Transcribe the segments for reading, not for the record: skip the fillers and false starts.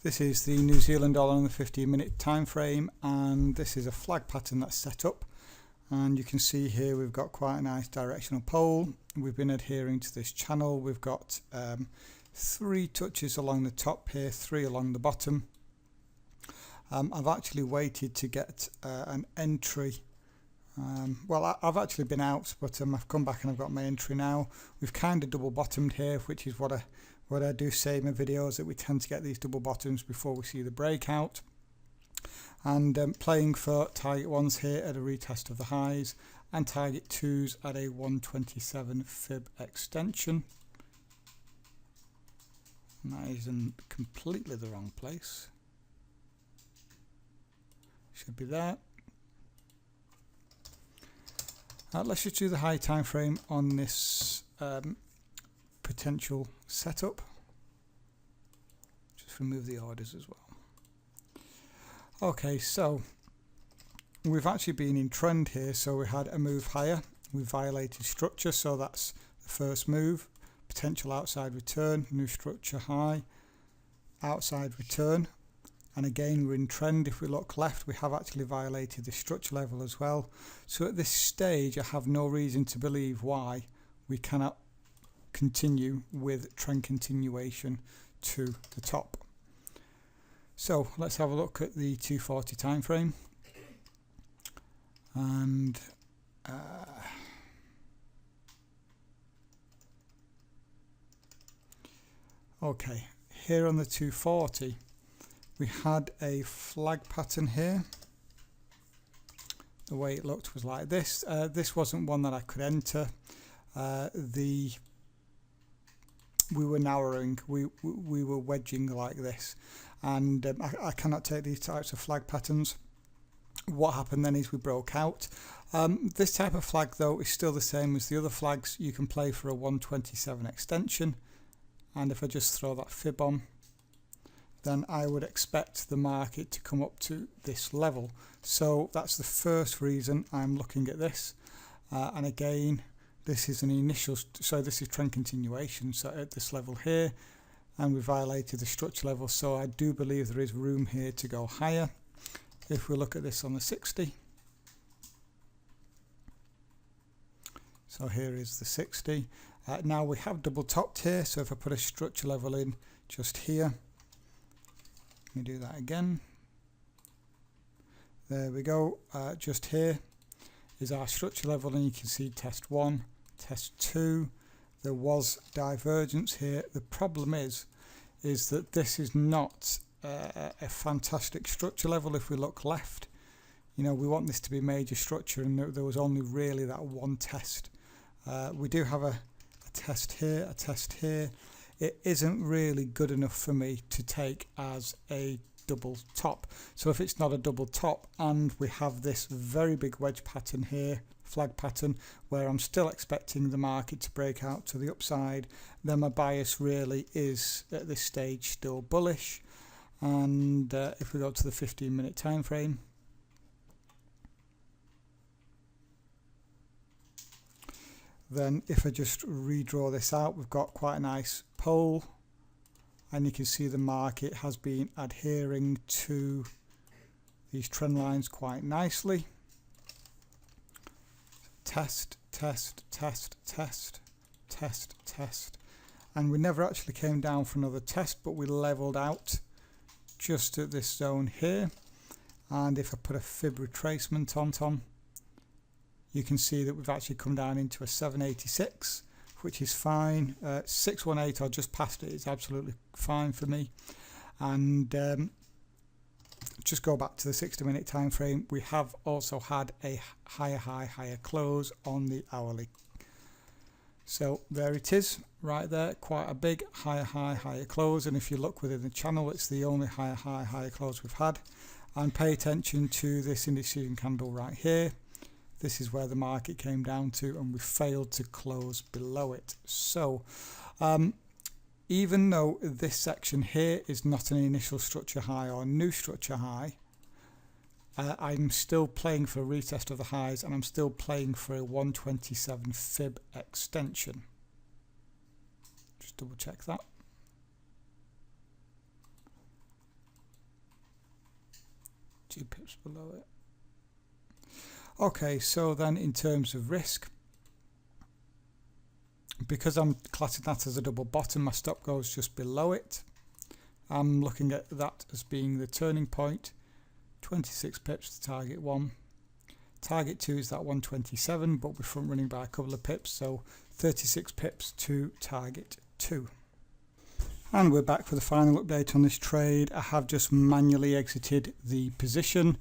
This is the New Zealand dollar on the 15-minute time frame, and this is a flag pattern that's set up, and you can see here we've got quite a nice directional pole. We've been adhering to this channel. We've got 3 touches along the top here, 3 along the bottom. I've actually waited to get an entry. Well, I've actually been out, but I've come back and I've got my entry now. We've kind of double bottomed here, which is what I do say in my videos, that we tend to get these double bottoms before we see the breakout. And playing for target 1s here at a retest of the highs, and target 2s at a 127 fib extension. And that is in completely the wrong place. Should be there. Let's just do the high time frame on this potential setup. Just remove the orders as well. Okay, so we've actually been in trend here, so we had a move higher. We violated structure, so that's the first move. Potential outside return, new structure high, outside return. And again, we're in trend. If we look left, we have actually violated the structure level as well. So at this stage, I have no reason to believe why we cannot continue with trend continuation to the top. So let's have a look at the 240 time frame. And okay, here on the 240, we had a flag pattern here. The way it looked was like this. This wasn't one that I could enter. We were narrowing, we were wedging like this, and I cannot take these types of flag patterns. What happened then is we broke out. This type of flag though is still the same as the other flags. You can play for a 127 extension, and if I just throw that fib on, then I would expect the market to come up to this level. So that's the first reason I'm looking at this. And again, this is an initial, so this is trend continuation, so at this level here, and we violated the structure level, so I do believe there is room here to go higher. If we look at this on the 60, so here is the 60. Now we have double topped here, so if I put a structure level in just here, let me do that again. There we go. Just here is our structure level, and you can see test 1, test 2. There was divergence here. The problem is that this is not a fantastic structure level. If we look left, you know, we want this to be major structure, and there was only really that one test. We do have a test here, a test here. It isn't really good enough for me to take as a double top. So if it's not a double top, and we have this very big wedge pattern here, flag pattern, where I'm still expecting the market to break out to the upside, then my bias really is at this stage still bullish. And if we go to the 15-minute time frame, then if I just redraw this out, we've got quite a nice pole, and you can see the market has been adhering to these trend lines quite nicely. Test, test, test, test, test, test, and we never actually came down for another test, but we leveled out just at this zone here. And if I put a fib retracement on, you can see that we've actually come down into a 786, which is fine. 618 or just past it is absolutely fine for me. And just go back to the 60-minute time frame. We have also had a higher high, higher close on the hourly. So there it is, right there, quite a big higher high, higher close. And if you look within the channel, it's the only higher high, higher close we've had. And pay attention to this indecision candle right here. This is where the market came down to, and we failed to close below it. So even though this section here is not an initial structure high or new structure high, I'm still playing for a retest of the highs, and I'm still playing for a 127 fib extension. Just double check that. 2 pips below it. Okay, so then in terms of risk, because I'm classing that as a double bottom, my stop goes just below it. I'm looking at that as being the turning point. 26 pips to target 1. Target 2 is that 127, but we're front running by a couple of pips, so 36 pips to target 2. And we're back for the final update on this trade. I have just manually exited the position.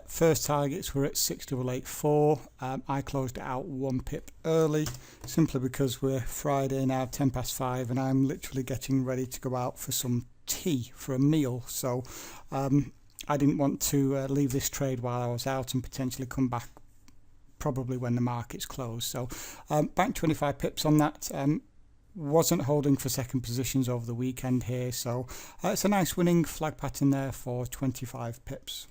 First targets were at 6884. I closed it out 1 pip early, simply because we're Friday now, 10 past 5, and I'm literally getting ready to go out for some tea, for a meal. So I didn't want to leave this trade while I was out and potentially come back probably when the market's closed. So back 25 pips on that. Wasn't holding for second positions over the weekend here, so it's a nice winning flag pattern there for 25 pips.